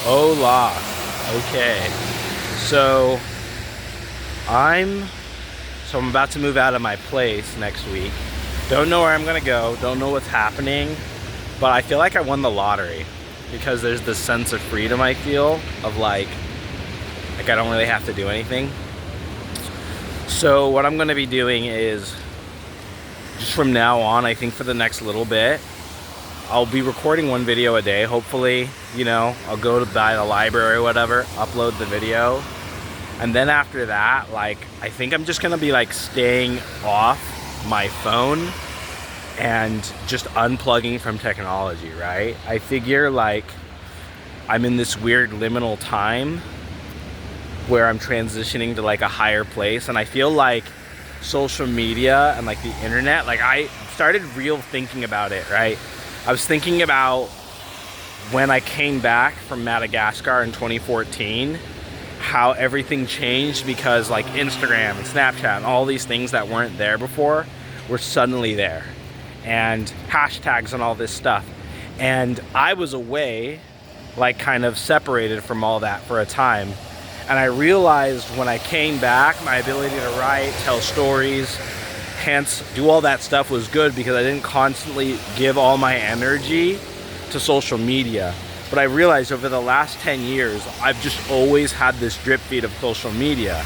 Hola. Okay. So I'm I'm about to move out of my place next week. Don't know where I'm gonna go, don't know what's happening, but I feel like I won the lottery because there's this sense of freedom I feel of like I don't really have to do anything. So what I'm gonna be doing is just from now on, I think for the next little bit, I'll be recording one video a day. Hopefully, I'll go to by the library or whatever, upload the video. And then after that, I think I'm just gonna be staying off my phone and just unplugging from technology, right? I figure I'm in this weird liminal time where I'm transitioning to a higher place, and I feel like social media and the internet, I started real thinking about it, right? I was thinking about when I came back from Madagascar in 2014, how everything changed because Instagram and Snapchat and all these things that weren't there before were suddenly there, and hashtags and all this stuff. And I was away, kind of separated from all that for a time. And I realized when I came back, my ability to write, tell stories, hence do all that stuff was good because I didn't constantly give all my energy to social media. But I realized over the last 10 years, I've just always had this drip feed of social media.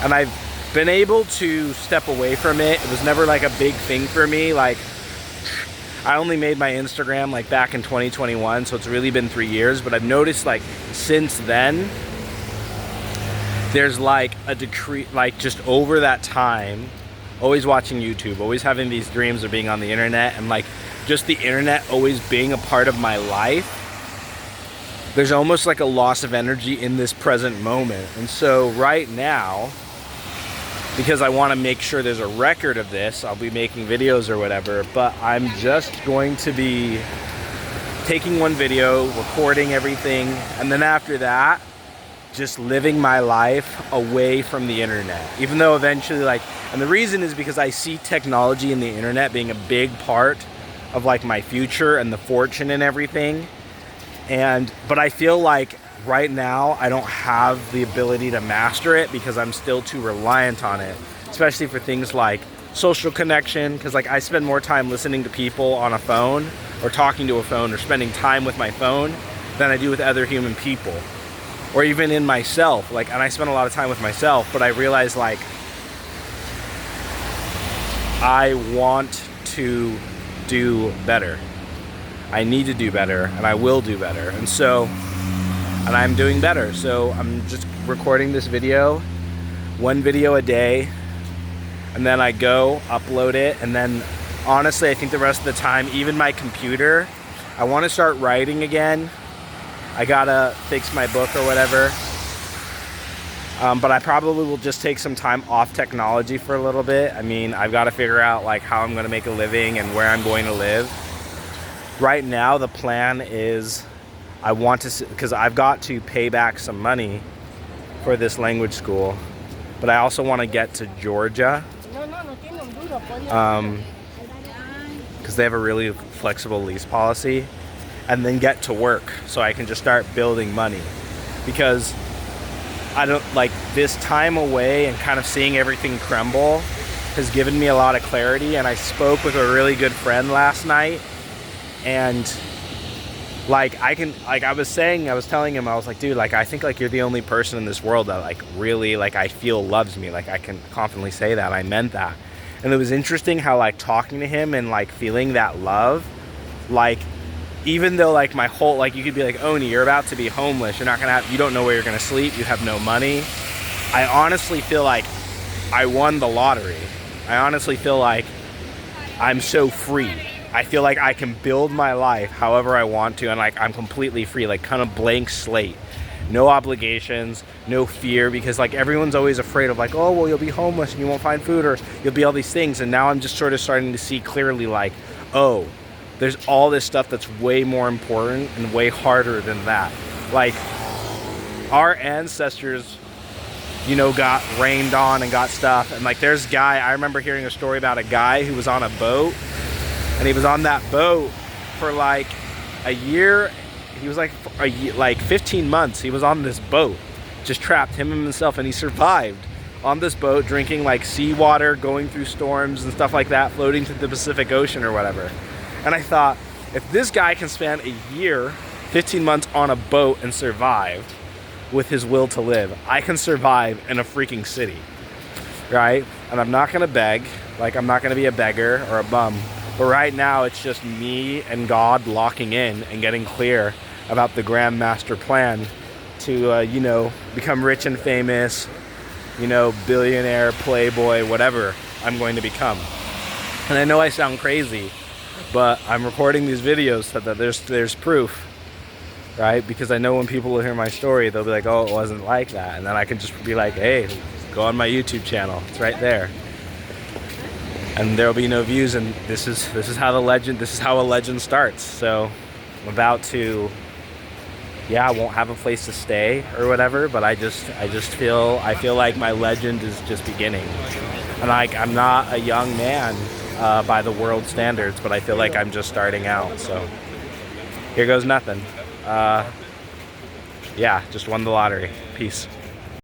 And I've been able to step away from it. It was never a big thing for me. I only made my Instagram back in 2021, so it's really been 3 years. But I've noticed since then, there's a decrease, just over that time, always watching YouTube, always having these dreams of being on the internet, and just the internet always being a part of my life. There's almost a loss of energy in this present moment. And so right now, because I want to make sure there's a record of this, I'll be making videos or whatever, but I'm just going to be taking one video, recording everything, and then after that, just living my life away from the internet. Even though eventually, and the reason is because I see technology and the internet being a big part of my future and the fortune and everything. But I feel right now I don't have the ability to master it because I'm still too reliant on it, especially for things like social connection, because I spend more time listening to people on a phone or talking to a phone or spending time with my phone than I do with other human people, or even in myself. And I spend a lot of time with myself, but I realize I want to do better. I need to do better, and I will do better. And I'm doing better. So I'm just recording this video, one video a day, and then I go upload it. And then honestly, I think the rest of the time, even my computer, I want to start writing again. I gotta fix my book or whatever. But I probably will just take some time off technology for a little bit. I mean, I've got to figure out how I'm going to make a living and where I'm going to live. Right now, the plan is I want to, because I've got to pay back some money for this language school, but I also want to get to Georgia because they have a really flexible lease policy, and then get to work so I can just start building money. Because I don't this time away and kind of seeing everything crumble has given me a lot of clarity. And I spoke with a really good friend last night, and I was telling him, I was dude, I think you're the only person in this world that really I feel loves me. I can confidently say that. I meant that. And it was interesting how talking to him and feeling that love, even though my whole, you could be Oni, you're about to be homeless, you don't know where you're gonna sleep, you have no money. I honestly feel I won the lottery. I honestly feel I'm so free. I feel I can build my life however I want to, and I'm completely free, kind of blank slate. No obligations, no fear, because everyone's always afraid of oh, well, you'll be homeless and you won't find food, or you'll be all these things. And now I'm just sort of starting to see clearly oh, there's all this stuff that's way more important and way harder than that. Our ancestors, got rained on and got stuff. And there's I remember hearing a story about a guy who was on a boat, and he was on that boat for a year. He was like, like 15 months. He was on this boat, just trapped, him and himself, and he survived on this boat, drinking like seawater, going through storms and stuff like that, floating to the Pacific Ocean or whatever. And I thought, if this guy can span a year, 15 months on a boat and survive with his will to live, I can survive in a freaking city, right? And I'm not gonna beg, like I'm not gonna be a beggar or a bum. But right now, it's just me and God locking in and getting clear about the grand master plan to, you know, become rich and famous, you know, billionaire, playboy, whatever I'm going to become. And I know I sound crazy, but I'm recording these videos so that there's proof, right? Because I know when people will hear my story, they'll be like, oh, it wasn't like that. And then I can just be like, hey, go on my YouTube channel. It's right there. And there'll be no views, and this is how a legend starts. So I'm about to, yeah, I won't have a place to stay or whatever, but I feel like my legend is just beginning. And like, I'm not a young man by the world standards, but I feel like I'm just starting out. So here goes nothing. Yeah, just won the lottery. Peace.